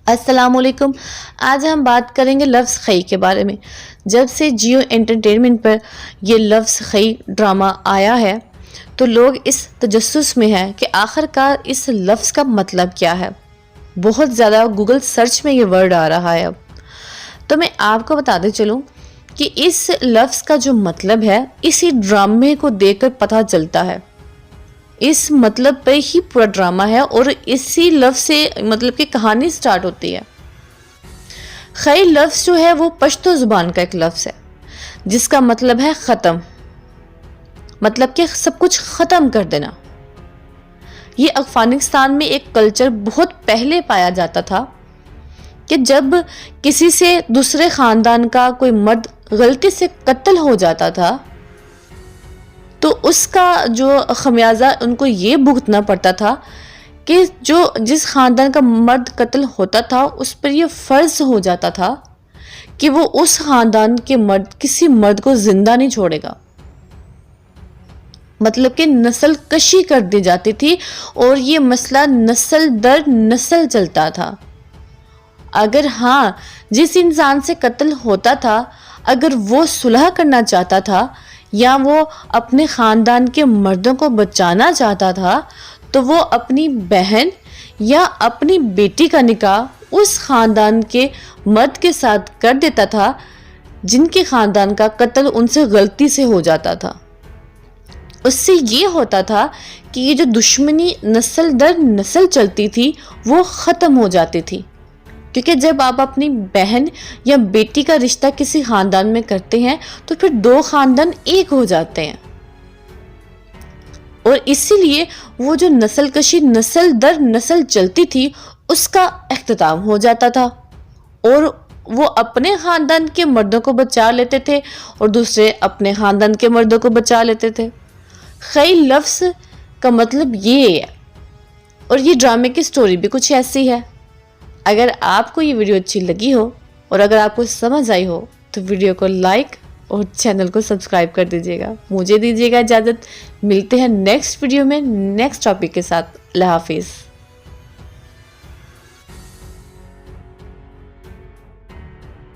السلام علیکم. آج ہم بات کریں گے لفظ خی کے بارے میں. جب سے جیو انٹرٹینمنٹ پر یہ لفظ خی ڈرامہ آیا ہے تو لوگ اس تجسس میں ہیں کہ آخر کار اس لفظ کا مطلب کیا ہے. بہت زیادہ گوگل سرچ میں یہ ورڈ آ رہا ہے اب. تو میں آپ کو بتاتے چلوں کہ اس لفظ کا جو مطلب ہے اسی ڈرامے کو دیکھ کر پتہ چلتا ہے. اس مطلب پہ ہی پورا ڈرامہ ہے اور اسی لفظ سے مطلب کہ کہانی سٹارٹ ہوتی ہے. خی لفظ جو ہے وہ پشتو زبان کا ایک لفظ ہے جس کا مطلب ہے ختم، مطلب کہ سب کچھ ختم کر دینا. یہ افغانستان میں ایک کلچر بہت پہلے پایا جاتا تھا کہ جب کسی سے دوسرے خاندان کا کوئی مرد غلطی سے قتل ہو جاتا تھا تو اس کا جو خمیازہ ان کو یہ بھگتنا پڑتا تھا کہ جس خاندان کا مرد قتل ہوتا تھا اس پر یہ فرض ہو جاتا تھا کہ وہ اس خاندان کے مرد کسی مرد کو زندہ نہیں چھوڑے گا. مطلب کہ نسل کشی کر دی جاتی تھی اور یہ مسئلہ نسل در نسل چلتا تھا. اگر جس انسان سے قتل ہوتا تھا اگر وہ صلح کرنا چاہتا تھا یا وہ اپنے خاندان کے مردوں کو بچانا چاہتا تھا تو وہ اپنی بہن یا اپنی بیٹی کا نکاح اس خاندان کے مرد کے ساتھ کر دیتا تھا جن کے خاندان کا قتل ان سے غلطی سے ہو جاتا تھا. اس سے یہ ہوتا تھا کہ یہ جو دشمنی نسل در نسل چلتی تھی وہ ختم ہو جاتی تھی، کیونکہ جب آپ اپنی بہن یا بیٹی کا رشتہ کسی خاندان میں کرتے ہیں تو پھر دو خاندان ایک ہو جاتے ہیں. اور اسی لیے وہ جو نسل کشی نسل در نسل چلتی تھی اس کا اختتام ہو جاتا تھا اور وہ اپنے خاندان کے مردوں کو بچا لیتے تھے اور دوسرے اپنے خاندان کے مردوں کو بچا لیتے تھے. خی لفظ کا مطلب یہ ہے اور یہ ڈرامے کی سٹوری بھی کچھ ایسی ہے. اگر آپ کو یہ ویڈیو اچھی لگی ہو اور اگر آپ کو سمجھ آئی ہو تو ویڈیو کو لائک اور چینل کو سبسکرائب کر دیجیے گا. مجھے دیجیے گا اجازت. ملتے ہیں نیکسٹ ویڈیو میں نیکسٹ ٹاپک کے ساتھ. اللہ حافظ.